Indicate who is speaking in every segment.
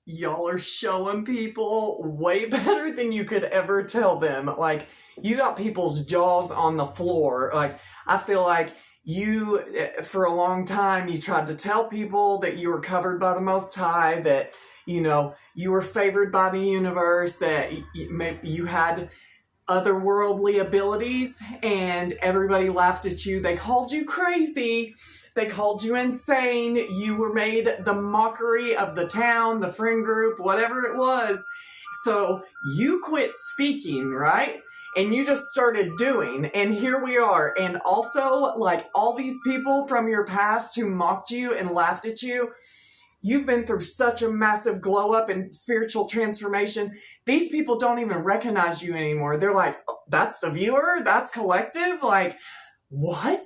Speaker 1: Y'all are showing people way better than you could ever tell them. Like, you got people's jaws on the floor. Like, I feel like you, for a long time, you tried to tell people that you were covered by the Most High, that, you know, you were favored by the universe, that you had otherworldly abilities, and everybody laughed at you. They called you crazy. They called you insane. You were made the mockery of the town, the friend group, whatever it was. So you quit speaking, right? And you just started doing. And here we are. And also, like, all these people from your past who mocked you and laughed at you, you've been through such a massive glow up and spiritual transformation. These people don't even recognize you anymore. They're like, oh, that's the viewer? That's collective? Like, what?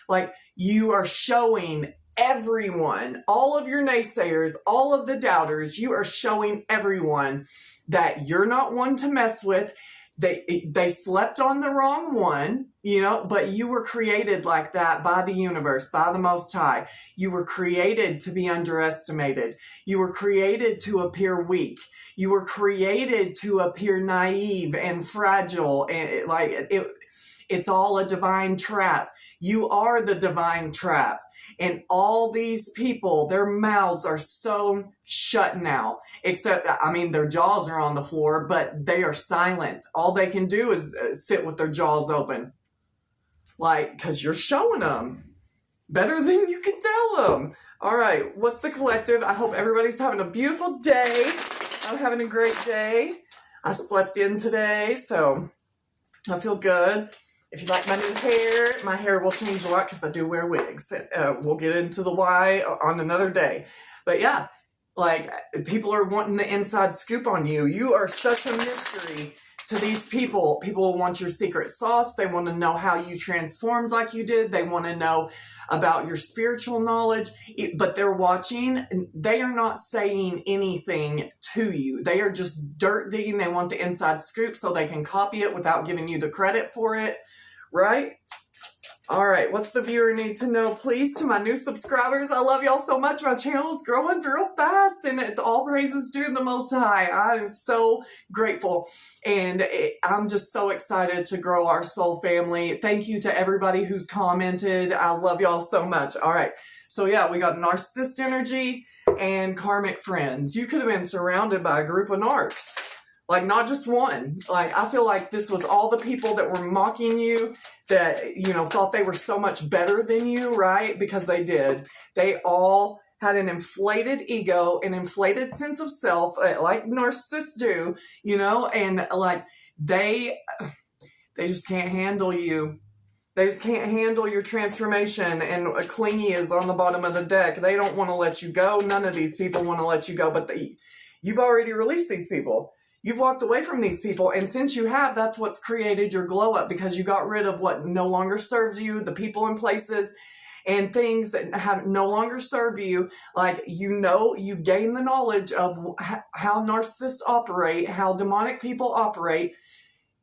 Speaker 1: Like, you are showing everyone, all of your naysayers, all of the doubters, you are showing everyone that you're not one to mess with. They slept on the wrong one, you know, but you were created like that by the universe, by the Most High. You were created to be underestimated. You were created to appear weak. You were created to appear naive and fragile. And it's all a divine trap. You are the divine trap. And all these people, their mouths are so shut now. Except, I mean, their jaws are on the floor, but they are silent. All they can do is sit with their jaws open. Like, because you're showing them better than you can tell them. All right, what's the collective? I hope everybody's having a beautiful day. I'm having a great day. I slept in today, so I feel good. If you like my hair will change a lot because I do wear wigs. We'll get into the why on another day. But yeah, like, people are wanting the inside scoop on you. You are such a mystery to these people. People want your secret sauce. They want to know how you transformed like you did. They want to know about your spiritual knowledge. But they're watching. They are not saying anything to you. They are just dirt digging. They want the inside scoop so they can copy it without giving you the credit for it. Right? All right. What's the viewer need to know, please? To my new subscribers, I love y'all so much. My channel is growing real fast, and it's all praises due the Most High. I'm so grateful, and I'm just so excited to grow our soul family. Thank you to everybody who's commented. I love y'all so much. All right. So yeah, we got narcissist energy and karmic friends. You could have been surrounded by a group of narcs. Like, not just one. Like, I feel like this was all the people that were mocking you, that, you know, thought they were so much better than you, right? Because they did. They all had an inflated ego, an inflated sense of self, like narcissists do, you know, and like, they just can't handle you. They just can't handle your transformation, and clingy is on the bottom of the deck. They don't want to let you go. None of these people want to let you go, but you've already released these people. You've walked away from these people, and since you have, that's what's created your glow up, because you got rid of what no longer serves you, the people and places and things that have no longer serve you. Like, you know, you've gained the knowledge of how narcissists operate, how demonic people operate,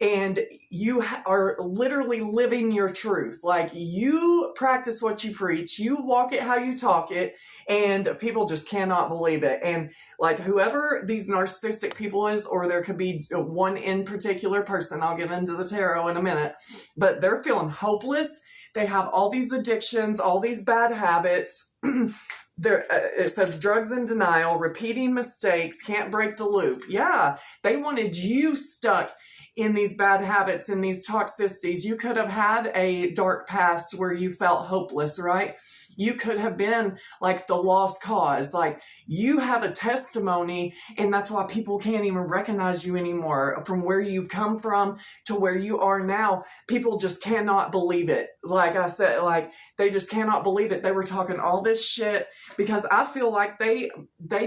Speaker 1: and you are literally living your truth. Like, you practice what you preach, you walk it how you talk it, and people just cannot believe it. And like, whoever these narcissistic people is, or there could be one in particular person, I'll get into the tarot in a minute, but they're feeling hopeless. They have all these addictions, all these bad habits. It says drugs and denial, repeating mistakes, can't break the loop. Yeah, they wanted you stuck in these bad habits, in these toxicities. You could have had a dark past where you felt hopeless, right? You could have been like the lost cause. Like, you have a testimony, and that's why people can't even recognize you anymore. From where you've come from to where you are now, people just cannot believe it. Like I said, like, they just cannot believe it. They were talking all this shit because I feel like they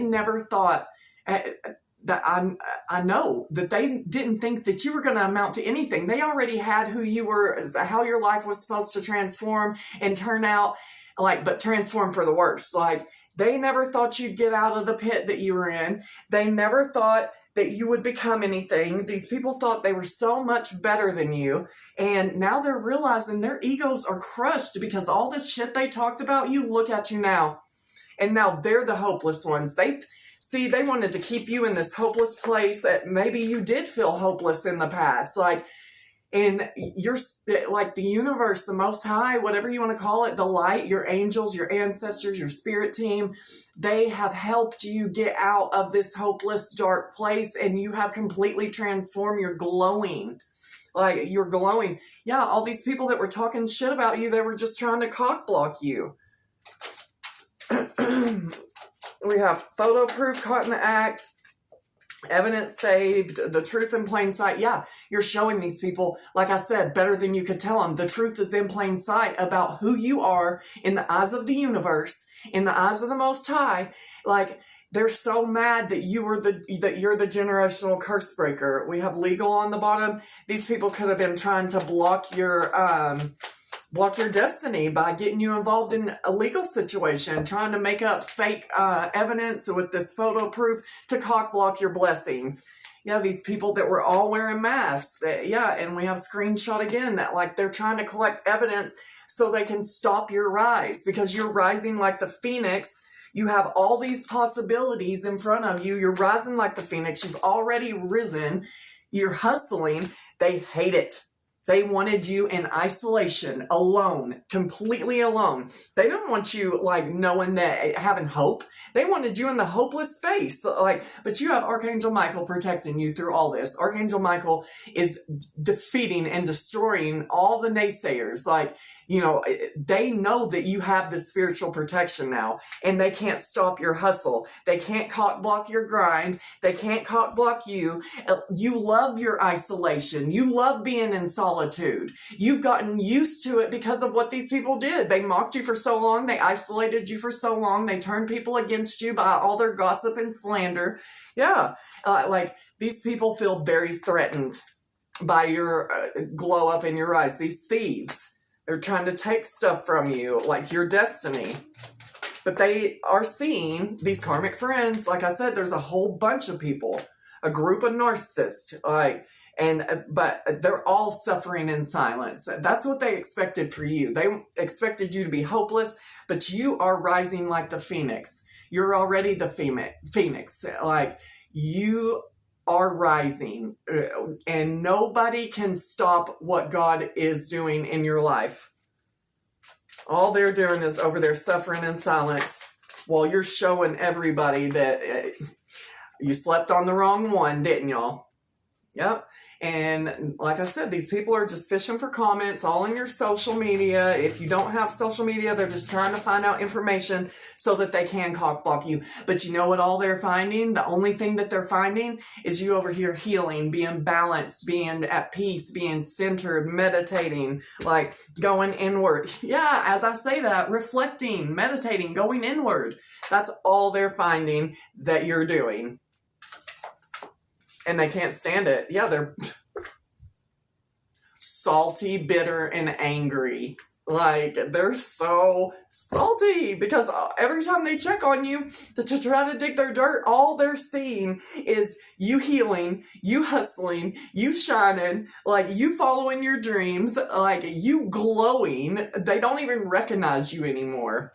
Speaker 1: never thought that I know that they didn't think that you were going to amount to anything. They already had who you were, how your life was supposed to transform and turn out, like, but transform for the worse. Like, they never thought you'd get out of the pit that you were in. They never thought that you would become anything. These people thought they were so much better than you. And now they're realizing their egos are crushed because all this shit they talked about you, look at you now. And now they're the hopeless ones. See, they wanted to keep you in this hopeless place that maybe you did feel hopeless in the past. Like, and you're like the universe, the Most High, whatever you want to call it, the light, your angels, your ancestors, your spirit team, they have helped you get out of this hopeless, dark place, and you have completely transformed. You're glowing. Like, you're glowing. Yeah, all these people that were talking shit about you, they were just trying to cock block you. We have photo proof caught in the act, evidence saved, the truth in plain sight. Yeah, you're showing these people, like I said, better than you could tell them. The truth is in plain sight about who you are in the eyes of the universe, in the eyes of the Most High. Like, they're so mad that you're the generational curse breaker. We have legal on the bottom. These people could have been trying to block your destiny by getting you involved in a legal situation, trying to make up fake evidence with this photo proof to cock block your blessings. Yeah, these people that were all wearing masks. Yeah, and we have screenshot again that like they're trying to collect evidence so they can stop your rise because you're rising like the phoenix. You have all these possibilities in front of you. You're rising like the phoenix. You've already risen. You're hustling. They hate it. They wanted you in isolation, alone, completely alone. They don't want you like knowing that, having hope. They wanted you in the hopeless space. Like, but you have Archangel Michael protecting you through all this. Archangel Michael is defeating and destroying all the naysayers. Like, you know, they know that you have this spiritual protection now, and they can't stop your hustle. They can't cock block your grind. They can't cock block you. You love your isolation. You love being in solitude. You've gotten used to it because of what these people did. They mocked you for so long. They isolated you for so long. They turned people against you by all their gossip and slander. Yeah, like these people feel very threatened by your glow up in your eyes. These thieves. They're trying to take stuff from you, like your destiny. But they are seeing these karmic friends. Like I said, there's a whole bunch of people, a group of narcissists, but they're all suffering in silence. That's what they expected for you. They expected you to be hopeless, but you are rising like the phoenix. You're already the phoenix. Like, you are rising, and nobody can stop what God is doing in your life. All they're doing is over there suffering in silence while you're showing everybody that you slept on the wrong one, didn't y'all? Yep. And like I said, these people are just fishing for comments all in your social media. If you don't have social media, they're just trying to find out information so that they can cock block you. But you know what all they're finding? The only thing that they're finding is you over here healing, being balanced, being at peace, being centered, meditating, like going inward. Yeah, as I say that, reflecting, meditating, going inward. That's all they're finding that you're doing. And they can't stand it. Yeah, they're salty, bitter, and angry. Like, they're so salty because every time they check on you to try to dig their dirt, all they're seeing is you healing, you hustling, you shining, like you following your dreams, like you glowing. They don't even recognize you anymore.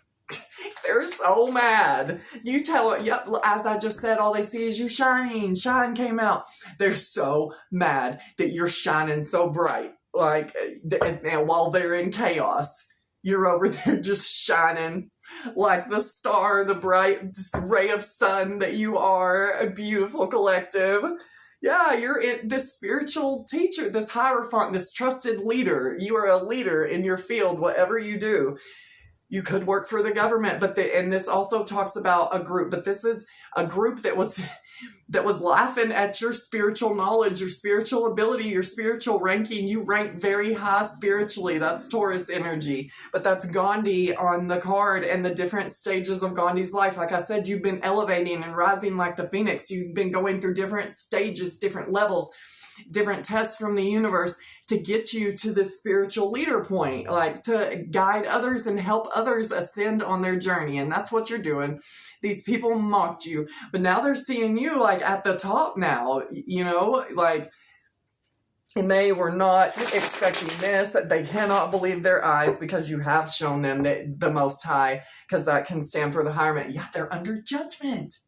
Speaker 1: They're so mad. You tell it, yep, as I just said, all they see is you shining. Shine came out. They're so mad that you're shining so bright. Like, and while they're in chaos, you're over there just shining like the star, the bright ray of sun that you are, a beautiful collective. Yeah, you're this spiritual teacher, this hierophant, this trusted leader. You are a leader in your field, whatever you do. You could work for the government, and this also talks about a group, but this is a group that was laughing at your spiritual knowledge, your spiritual ability, your spiritual ranking. You rank very high spiritually. That's Taurus energy, but that's Gandhi on the card and the different stages of Gandhi's life. Like I said, you've been elevating and rising like the phoenix. You've been going through different stages, different levels, different tests from the universe to get you to this spiritual leader point, like to guide others and help others ascend on their journey. And that's what you're doing. These people mocked you, but now they're seeing you like at the top now, you know, like, and they were not expecting this. They cannot believe their eyes because you have shown them that the Most High, because that can stand for the higher man. Yeah, they're under judgment.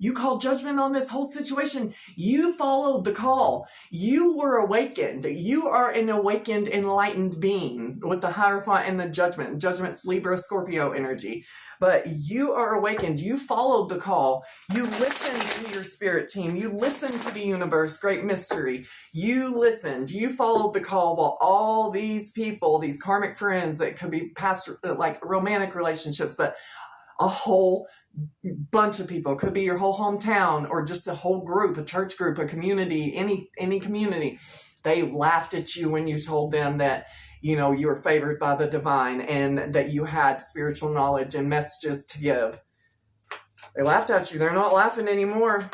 Speaker 1: You called judgment on this whole situation. You followed the call. You were awakened. You are an awakened, enlightened being with the Hierophant and the judgment. Judgment's Libra, Scorpio energy. But you are awakened. You followed the call. You listened to your spirit team. You listened to the universe, great mystery. You listened. You followed the call while all these people, these karmic friends that could be past, like romantic relationships, but a whole bunch of people, could be your whole hometown or just a whole group, a church group, a community, any community. They laughed at you when you told them that, you know, you were favored by the divine and that you had spiritual knowledge and messages to give. They laughed at you. They're not laughing anymore.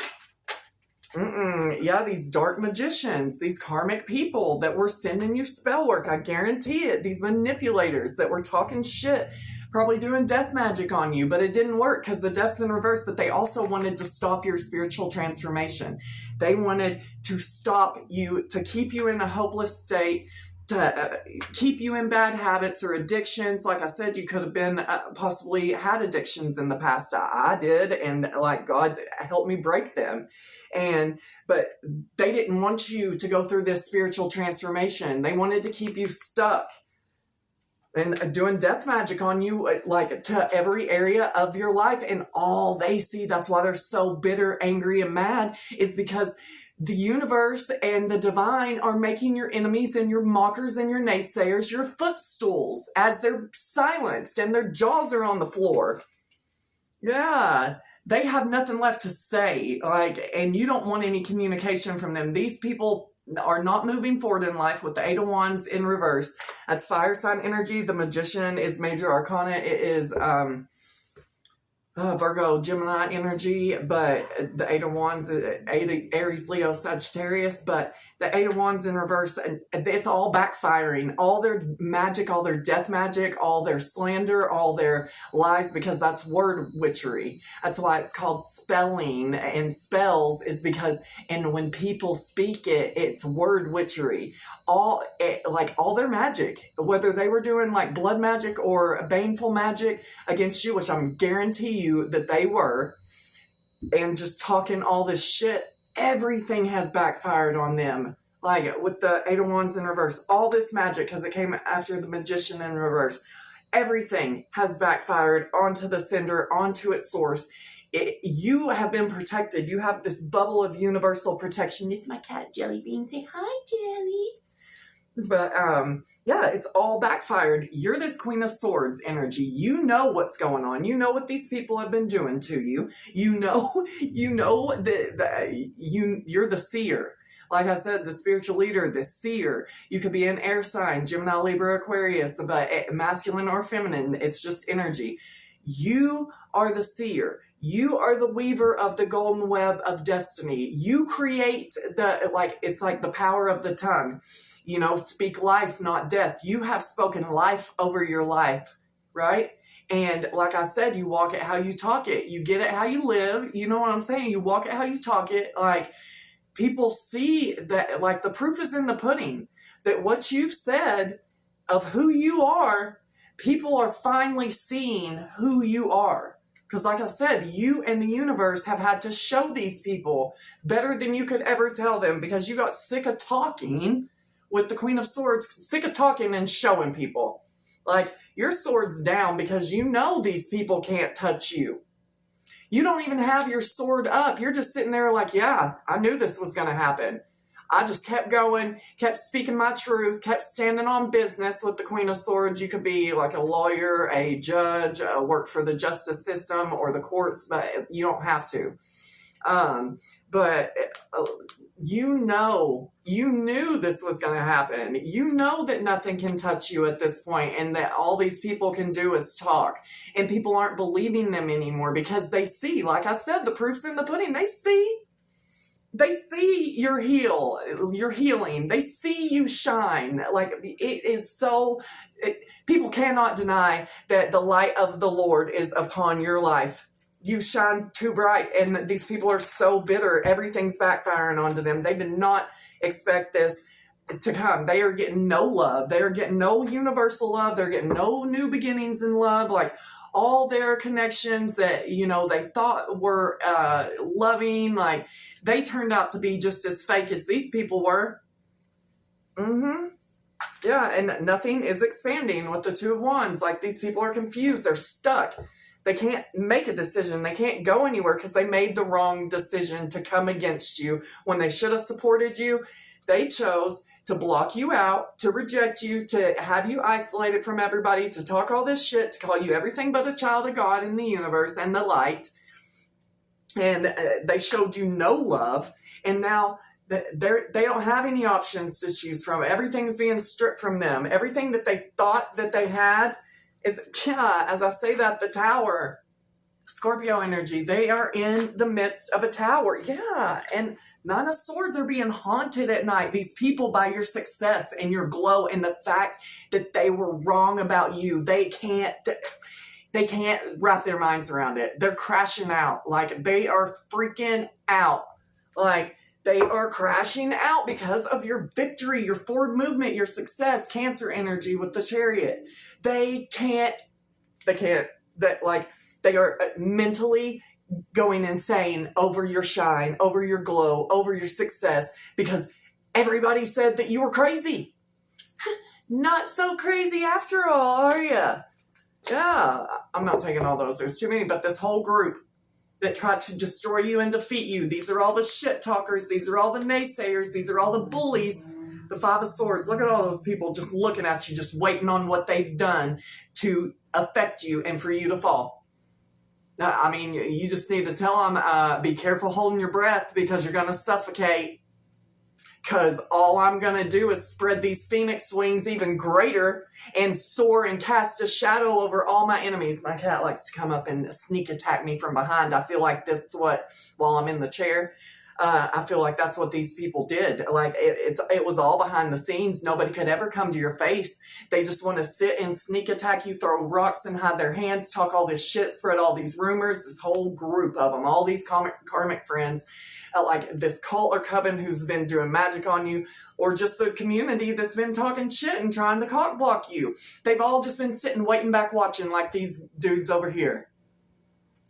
Speaker 1: Yeah, these dark magicians, these karmic people that were sending you spell work, I guarantee it. These manipulators that were talking shit, probably doing death magic on you, but it didn't work because the death's in reverse. But they also wanted to stop your spiritual transformation. They wanted to stop you, to keep you in a hopeless state, to keep you in bad habits or addictions. Like I said, you could have been possibly had addictions in the past. I did, and like God helped me break them. But they didn't want you to go through this spiritual transformation. They wanted to keep you stuck and doing death magic on you, like to every area of your life. And all they see, that's why they're so bitter, angry, and mad, is because the universe and the divine are making your enemies and your mockers and your naysayers your footstools as they're silenced and their jaws are on the floor. Yeah, they have nothing left to say, and you don't want any communication from them. These people are not moving forward in life with the Eight of Wands in reverse. That's fire sign energy. The Magician is major arcana. It is Virgo, Gemini energy, but the Eight of Wands, Aries, Leo, Sagittarius, but the Eight of Wands in reverse, and it's all backfiring. All their magic, all their death magic, all their slander, all their lies, because that's word witchery. That's why it's called spelling and spells, is because, and when people speak it, it's word witchery. All their magic, whether they were doing like blood magic or baneful magic against you, which I'm guarantee you that they were, and just talking all this shit, everything has backfired on them. Like with the Eight of Wands in reverse, all this magic, because it came after the Magician in reverse, everything has backfired onto the sender, onto its source. You have been protected. You have this bubble of universal protection. It's my cat Jelly Bean. Say hi, Jelly. But yeah, it's all backfired. You're this Queen of Swords energy. You know what's going on. You know what these people have been doing to you. You know that you're the seer. Like I said, the spiritual leader, the seer. You could be an air sign, Gemini, Libra, Aquarius, but masculine or feminine. It's just energy. You are the seer. You are the weaver of the golden web of destiny. You create it's like the power of the tongue. You know, speak life, not death. You have spoken life over your life, right? And like I said, you walk it how you talk it. You get it how you live. You know what I'm saying? You walk it how you talk it. Like, people see that, like, the proof is in the pudding. That what you've said of who you are, people are finally seeing who you are. Because like I said, you and the universe have had to show these people better than you could ever tell them, because you got sick of talking with the Queen of Swords, sick of talking and showing people. Like, your sword's down because you know these people can't touch you. You don't even have your sword up. You're just sitting there like, yeah, I knew this was going to happen. I just kept going, kept speaking my truth, kept standing on business with the Queen of Swords. You could be like a lawyer, a judge, work for the justice system or the courts, but you don't have to. But you knew this was going to happen. You know that nothing can touch you at this point, and that all these people can do is talk, and people aren't believing them anymore because they see, like I said, the proof's in the pudding. They see your healing. They see you shine. Like, it is so, people cannot deny that the light of the Lord is upon your life. You shine too bright, and these people are so bitter. Everything's backfiring onto them. They did not expect this to come. They are getting no love. They are getting no universal love. They're getting no new beginnings in love. Like, all their connections that, you know, they thought were loving, like, they turned out to be just as fake as these people were. Yeah, and nothing is expanding with the Two of Wands. Like, these people are confused. They're stuck. They can't make a decision. They can't go anywhere because they made the wrong decision to come against you when they should have supported you. They chose to block you out, to reject you, to have you isolated from everybody, to talk all this shit, to call you everything but a child of God in the universe and the light. And they showed you no love. And now they don't have any options to choose from. Everything's being stripped from them. Everything that they thought that they had is, as I say that, the Tower, Scorpio energy, they are in the midst of a tower. Yeah, and Nine of Swords are being haunted at night. These people by your success and your glow and the fact that they were wrong about you. They can't wrap their minds around it. They're crashing out. Like, they are freaking out. Like, they are crashing out because of your victory, your forward movement, your success. Cancer energy with the Chariot. They are mentally going insane over your shine, over your glow, over your success, because everybody said that you were crazy. Not so crazy after all, are you? Yeah, I'm not taking all those. There's too many, but this whole group that tried to destroy you and defeat you. These are all the shit talkers. These are all the naysayers. These are all the bullies. The Five of Swords. Look at all those people just looking at you, just waiting on what they've done to affect you and for you to fall. I mean, you just need to tell them, be careful holding your breath because you're going to suffocate. Because all I'm going to do is spread these phoenix wings even greater and soar and cast a shadow over all my enemies. My cat likes to come up and sneak attack me from behind. I feel like that's what, while I'm in the chair, I feel like that's what these people did. Like, it was all behind the scenes. Nobody could ever come to your face. They just want to sit and sneak attack you, throw rocks and hide their hands, talk all this shit, spread all these rumors, this whole group of them, all these karmic friends, like this cult or coven who's been doing magic on you, or just the community that's been talking shit and trying to cock block you. They've all just been sitting, waiting back, watching, like these dudes over here.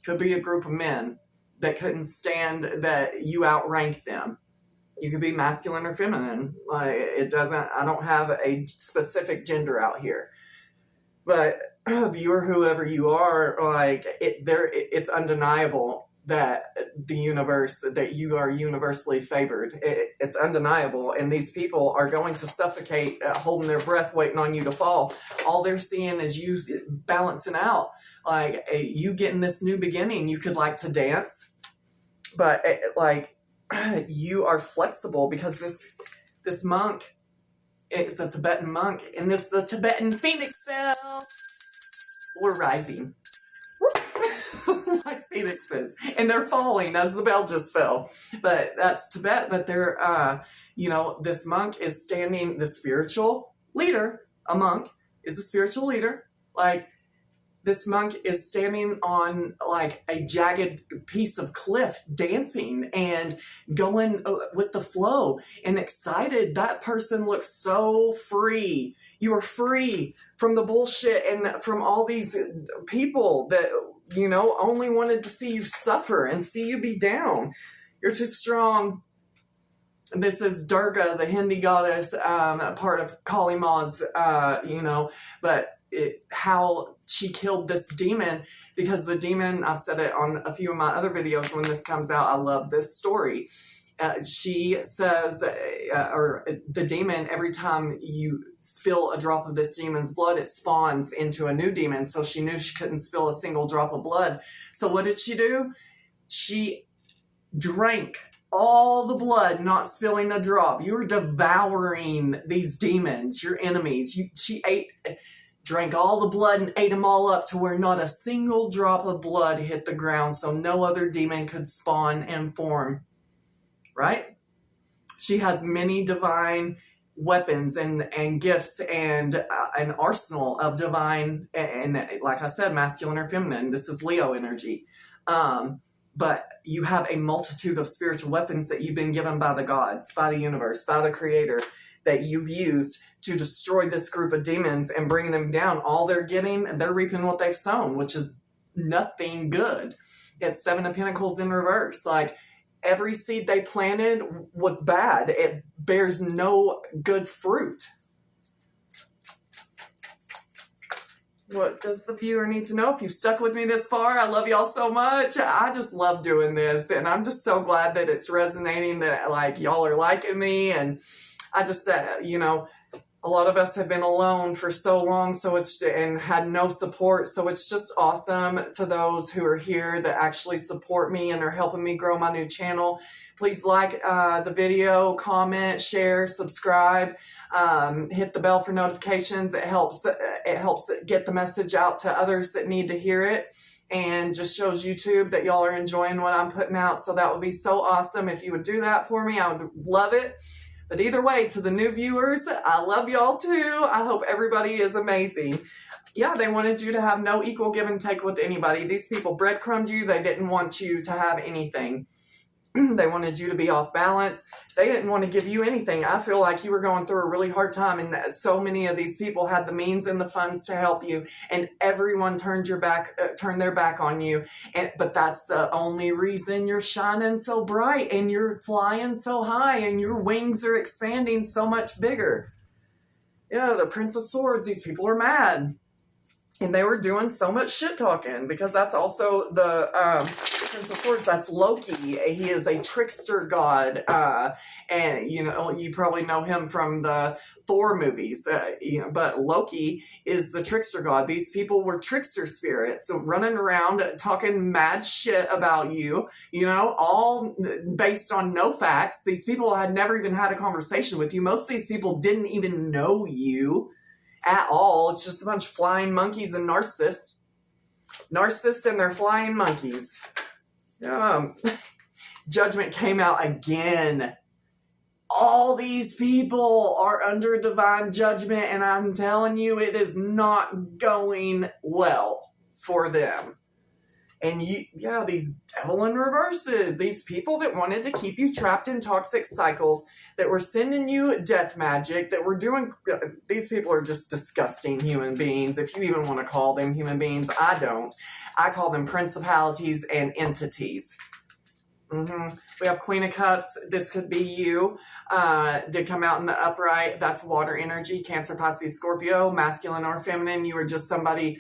Speaker 1: Could be a group of men that couldn't stand that you outrank them. You could be masculine or feminine. Like, it doesn't, I don't have a specific gender out here. But viewer, whoever you are, like, it's undeniable that the universe, that you are universally favored. It's undeniable. And these people are going to suffocate, holding their breath, waiting on you to fall. All they're seeing is you balancing out. Like, you getting this new beginning. You could like to dance, but like, you are flexible because this monk, it's a Tibetan monk, and the Tibetan phoenix fell. We're rising. Like phoenixes, and they're falling as the bell just fell. But that's Tibet. But they're, this monk is standing, the spiritual leader, a monk is a spiritual leader. Like, this monk is standing on like a jagged piece of cliff, dancing and going with the flow and excited. That person looks so free. You are free from the bullshit and from all these people that, only wanted to see you suffer and see you be down. You're too strong. This is Durga, the Hindi goddess, part of Kali Ma's, but how she killed this demon, because the demon, I've said it on a few of my other videos when this comes out, I love this story. She says, or the demon, every time you spill a drop of this demon's blood, it spawns into a new demon. So she knew she couldn't spill a single drop of blood. So what did she do? She drank all the blood, not spilling a drop. You were devouring these demons, your enemies. She drank all the blood and ate them all up to where not a single drop of blood hit the ground, so no other demon could spawn and form. Right? She has many divine weapons and gifts and an arsenal of divine, and like I said, masculine or feminine. This is Leo energy. but you have a multitude of spiritual weapons that you've been given by the gods, by the universe, by the creator, that you've used to destroy this group of demons and bring them down. All they're getting, they're reaping what they've sown, which is nothing good. It's Seven of Pentacles in reverse. Like, every seed they planted was bad. It bears no good fruit. What does the viewer need to know? If you've stuck with me this far, I love y'all so much. I just love doing this, and I'm just so glad that it's resonating, that like y'all are liking me. And I just said, you know, a lot of us have been alone for so long, and had no support. So it's just awesome to those who are here that actually support me and are helping me grow my new channel. Please like the video, comment, share, subscribe, hit the bell for notifications. It helps get the message out to others that need to hear it, and just shows YouTube that y'all are enjoying what I'm putting out. So that would be so awesome if you would do that for me. I would love it. But either way, to the new viewers, I love y'all too. I hope everybody is amazing. Yeah, they wanted you to have no equal give and take with anybody. These people breadcrumbed you. They didn't want you to have anything. They wanted you to be off balance. They didn't want to give you anything. I feel like you were going through a really hard time, and so many of these people had the means and the funds to help you, and everyone turned their back on you. But that's the only reason you're shining so bright, and you're flying so high, and your wings are expanding so much bigger. Yeah, the Prince of Swords, these people are mad. And they were doing so much shit talking, because that's also the Prince of Swords. That's Loki. He is a trickster god. And, you know, you probably know him from the Thor movies. But Loki is the trickster god. These people were trickster spirits, so running around talking mad shit about you, you know, all based on no facts. These people had never even had a conversation with you. Most of these people didn't even know you at all. It's just a bunch of flying monkeys and narcissists. Narcissists and their flying monkeys. Judgment came out again. All these people are under divine judgment, and I'm telling you, it is not going well for them. And these devil in reverses, these people that wanted to keep you trapped in toxic cycles, that were sending you death magic, that were doing, these people are just disgusting human beings. If you even want to call them human beings, I don't. I call them principalities and entities. We have Queen of Cups. This could be you. Did come out in the upright. That's water energy, Cancer, Pisces, Scorpio, masculine or feminine. You are just somebody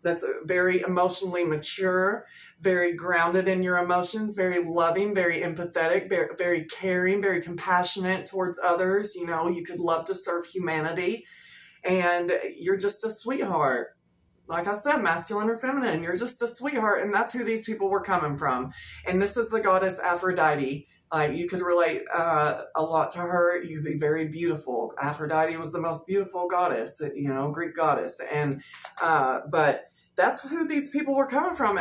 Speaker 1: that's very emotionally mature, very grounded in your emotions, very loving, very empathetic, very caring, very compassionate towards others. You know, you could love to serve humanity, and you're just a sweetheart. Like I said, masculine or feminine, you're just a sweetheart, and that's who these people were coming from. And this is the goddess Aphrodite. You could relate a lot to her. You'd be very beautiful. Aphrodite was the most beautiful goddess, you know, Greek goddess. And but that's who these people were coming from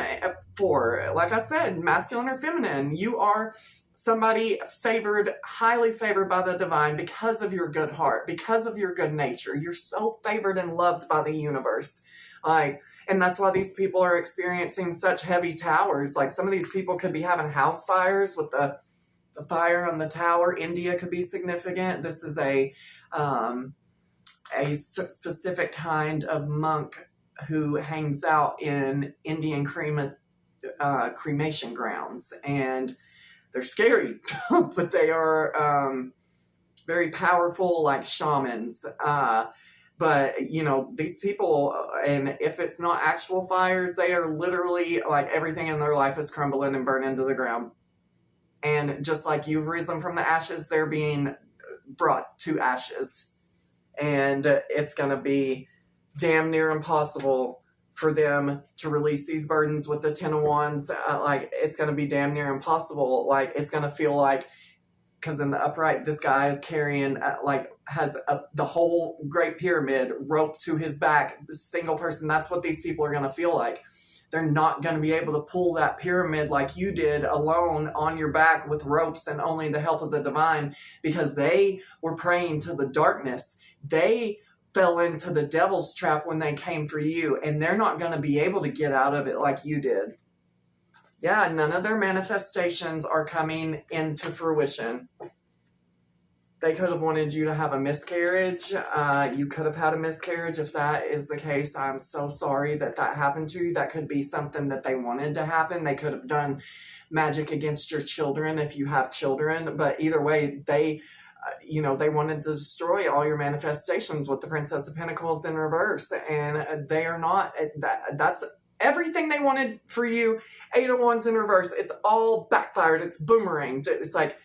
Speaker 1: for. Like I said, masculine or feminine. You are somebody favored, highly favored by the divine because of your good heart, because of your good nature. You're so favored and loved by the universe. And that's why these people are experiencing such heavy towers. Like, some of these people could be having house fires with the fire on the tower. India could be significant. This is a specific kind of monk who hangs out in Indian cremation grounds, and they're scary, but they are very powerful, like shamans. But, you know, these people, and if it's not actual fires, they are literally, like, everything in their life is crumbling and burning to the ground. And just like you've risen from the ashes, they're being brought to ashes. And it's going to be damn near impossible for them to release these burdens with the Ten of Wands. It's going to be damn near impossible. Like, it's going to feel like, because in the upright, this guy is carrying, has the whole Great Pyramid roped to his back, the single person. That's what these people are going to feel like. They're not going to be able to pull that pyramid like you did alone on your back with ropes and only the help of the divine, because they were praying to the darkness. They fell into the devil's trap when they came for you, and they're not going to be able to get out of it like you did. Yeah, none of their manifestations are coming into fruition. They could have wanted you to have a miscarriage. You could have had a miscarriage. If that is the case, I'm so sorry that that happened to you. That could be something that they wanted to happen. They could have done magic against your children if you have children. But either way, they wanted to destroy all your manifestations with the Princess of Pentacles in reverse. And they are not, that's everything they wanted for you. Eight of Wands in reverse. It's all backfired. It's boomeranged. It's like,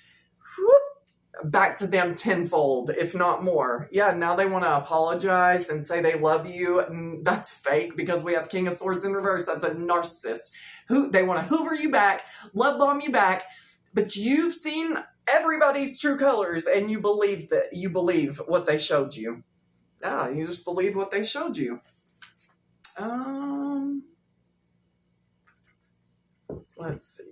Speaker 1: whoop, back to them tenfold, if not more. Yeah, now they want to apologize and say they love you. And that's fake because we have King of Swords in reverse. That's a narcissist. They want to hoover you back, love bomb you back, but you've seen everybody's true colors and you believe what they showed you. Yeah, you just believe what they showed you. Let's see.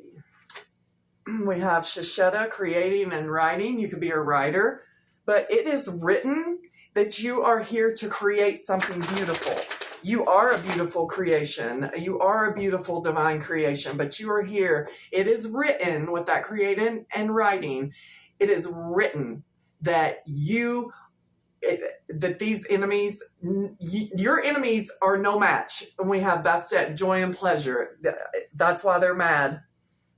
Speaker 1: We have Shooketh, creating and writing. You could be a writer, but it is written that you are here to create something beautiful. You are a beautiful creation. You are a beautiful divine creation, but you are here. It is written with that creating and writing. It is written that that these enemies, your enemies are no match. And we have Bastet, joy and pleasure. That's why they're mad.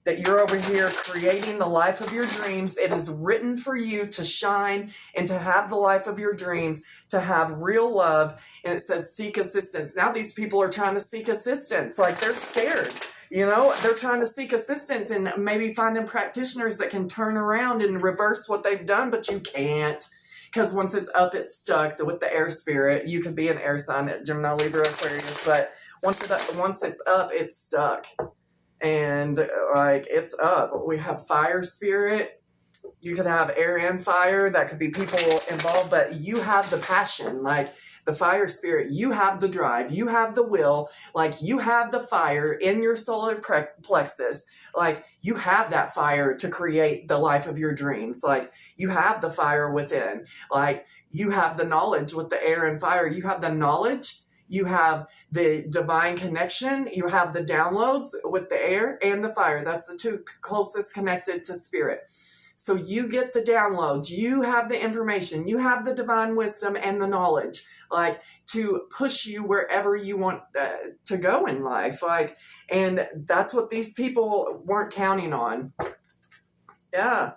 Speaker 1: That you're over here creating the life of your dreams. It is written for you to shine and to have the life of your dreams, to have real love. And it says seek assistance. Now these people are trying to seek assistance. Like they're scared. They're trying to seek assistance and maybe finding practitioners that can turn around and reverse what they've done, but you can't. Because once it's up, it's stuck. With the air spirit, you could be an air sign, Gemini, Libra, Aquarius, but once it's up, it's stuck. And it's up. We have fire spirit. You could have air and fire. That could be people involved, but you have the passion, like the fire spirit. You have the drive. You have the will. Like you have the fire in your solar plexus. Like you have that fire to create the life of your dreams. Like you have the fire within. Like you have the knowledge with the air and fire. You have the knowledge. You have the divine connection. You have the downloads with the air and the fire. That's the two closest connected to spirit. So you get the downloads. You have the information. You have the divine wisdom and the knowledge, like to push you wherever you want to go in life. And that's what these people weren't counting on. Yeah.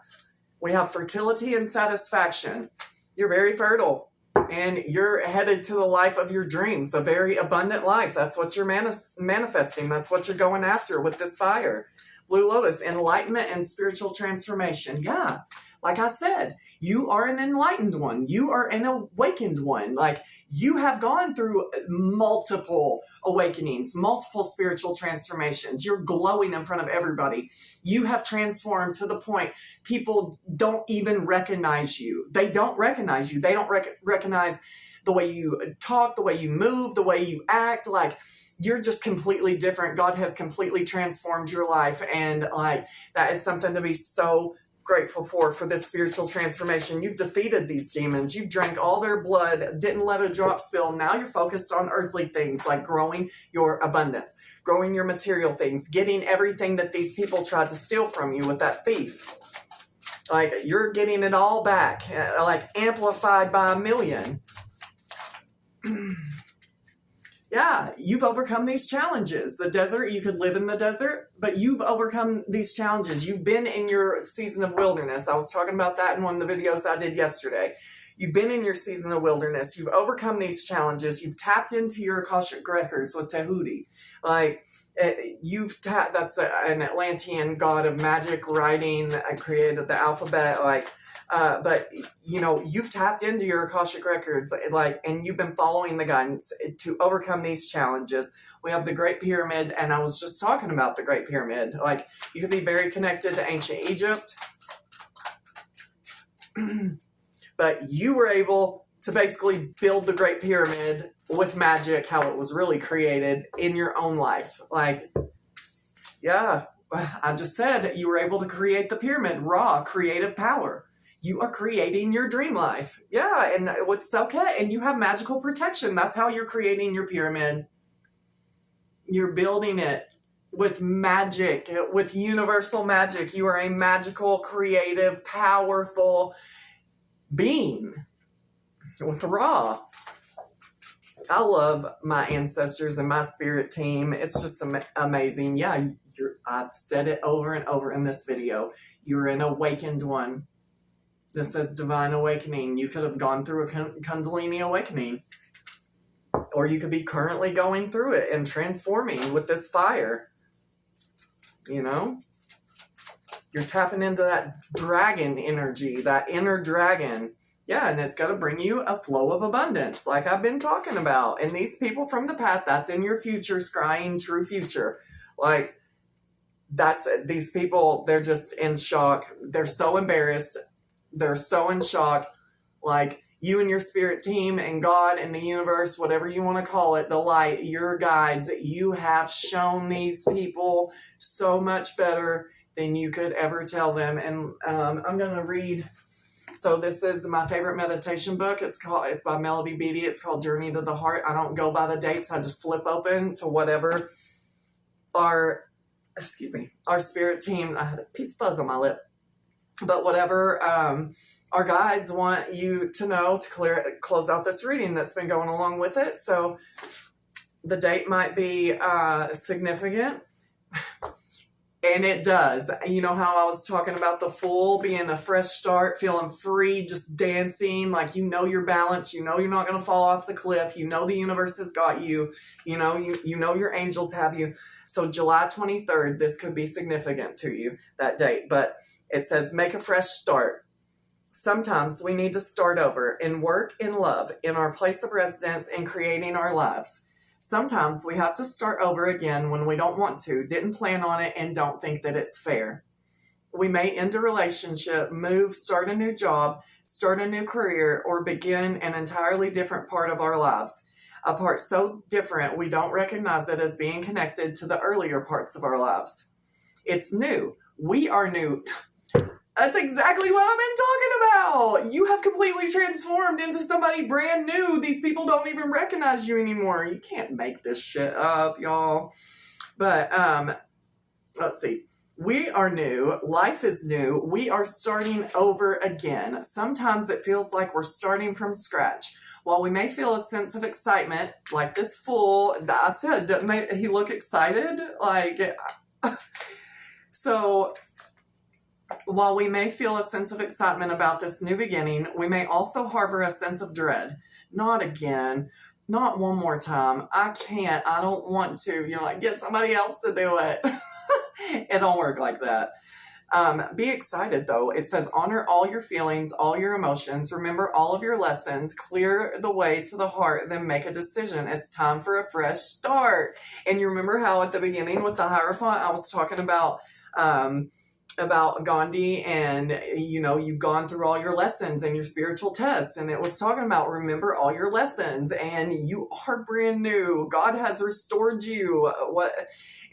Speaker 1: We have fertility and satisfaction. You're very fertile. And you're headed to the life of your dreams, a very abundant life. That's what you're manifesting. That's what you're going after with this fire. Blue Lotus, enlightenment and spiritual transformation. Yeah, like I said, you are an enlightened one. You are an awakened one. Like you have gone through multiple awakenings, multiple spiritual transformations. You're glowing in front of everybody. You have transformed to the point people don't even recognize you. They don't recognize you. They don't recognize the way you talk, the way you move, the way you act. Like you're just completely different. God has completely transformed your life. And that is something to be so grateful for this spiritual transformation. You've defeated these demons. You've drank all their blood, didn't let a drop spill. Now you're focused on earthly things like growing your abundance, growing your material things, getting everything that these people tried to steal from you with that thief. Like you're getting it all back, like amplified by a million. Yeah, you've overcome these challenges. The desert, you could live in the desert, but you've overcome these challenges. You've been in your season of wilderness. I was talking about that in one of the videos I did yesterday. You've been in your season of wilderness. You've overcome these challenges. You've tapped into your Akashic records with Tahuti. That's an Atlantean god of magic, writing, created the alphabet, but you've tapped into your Akashic records, and you've been following the guidance to overcome these challenges. We have the Great Pyramid, and I was just talking about the Great Pyramid. You could be very connected to ancient Egypt, but you were able to basically build the Great Pyramid with magic, how it was really created in your own life. Yeah, I just said you were able to create the pyramid, raw creative power. You are creating your dream life. Yeah, and with SHOOKETH, and you have magical protection. That's how you're creating your pyramid. You're building it with magic, with universal magic. You are a magical, creative, powerful being with Ra. I love my ancestors and my spirit team. It's just amazing. Yeah, I've said it over and over in this video. You're an awakened one. This says divine awakening. You could have gone through a Kundalini awakening. Or you could be currently going through it and transforming with this fire. You know? You're tapping into that dragon energy, that inner dragon. Yeah, and it's going to bring you a flow of abundance, like I've been talking about. And these people from the past, that's in your future, scrying true future. Like, these people, they're just in shock. They're so embarrassed. They're so in shock. Like, you and your spirit team and God and the universe, whatever you want to call it, the light, your guides, you have shown these people so much better than you could ever tell them. And I'm going to read. So this is my favorite meditation book. It's by Melody Beattie. It's called Journey to the Heart. I don't go by the dates. I just flip open to whatever our spirit team. I had a piece of fuzz on my lip. But whatever our guides want you to know to close out this reading that's been going along with it. So the date might be significant. And it does. You know how I was talking about the Fool being a fresh start, feeling free, just dancing, like you know you're balanced, you know you're not going to fall off the cliff, you know the universe has got you, you know your angels have you. So July 23rd, this could be significant to you, that date. But it says, make a fresh start. Sometimes we need to start over in work, in love, in our place of residence, in creating our lives. Sometimes we have to start over again when we don't want to, didn't plan on it, and don't think that it's fair. We may end a relationship, move, start a new job, start a new career, or begin an entirely different part of our lives. A part so different we don't recognize it as being connected to the earlier parts of our lives. It's new. We are new. That's exactly what I've been talking about. You have completely transformed into somebody brand new. These people don't even recognize you anymore. You can't make this shit up, y'all. But, let's see. We are new. Life is new. We are starting over again. Sometimes it feels like we're starting from scratch. While we may feel a sense of excitement, like this Fool, I said, doesn't he look excited? Like, so... While we may feel a sense of excitement about this new beginning, we may also harbor a sense of dread. Not again. Not one more time. I can't. I don't want to. Like, get somebody else to do it. It don't work like that. Be excited, though. It says, honor all your feelings, all your emotions. Remember all of your lessons. Clear the way to the heart, then make a decision. It's time for a fresh start. And you remember how at the beginning with the Hierophant, I was talking about Gandhi and, you've gone through all your lessons and your spiritual tests. And it was talking about remember all your lessons and you are brand new. God has restored you.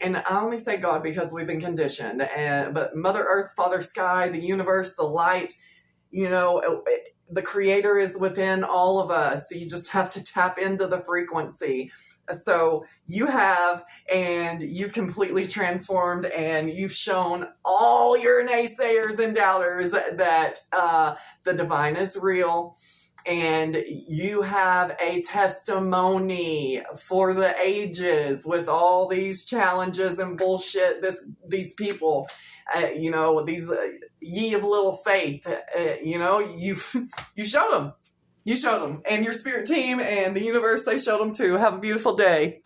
Speaker 1: And I only say God because we've been conditioned. But Mother Earth, Father Sky, the universe, the light, the creator is within all of us. So you just have to tap into the frequency. So you have, and you've completely transformed, and you've shown all your naysayers and doubters that the divine is real, and you have a testimony for the ages with all these challenges and bullshit these people, these ye of little faith, you showed them. You showed them. And your spirit team and the universe, they showed them too. Have a beautiful day.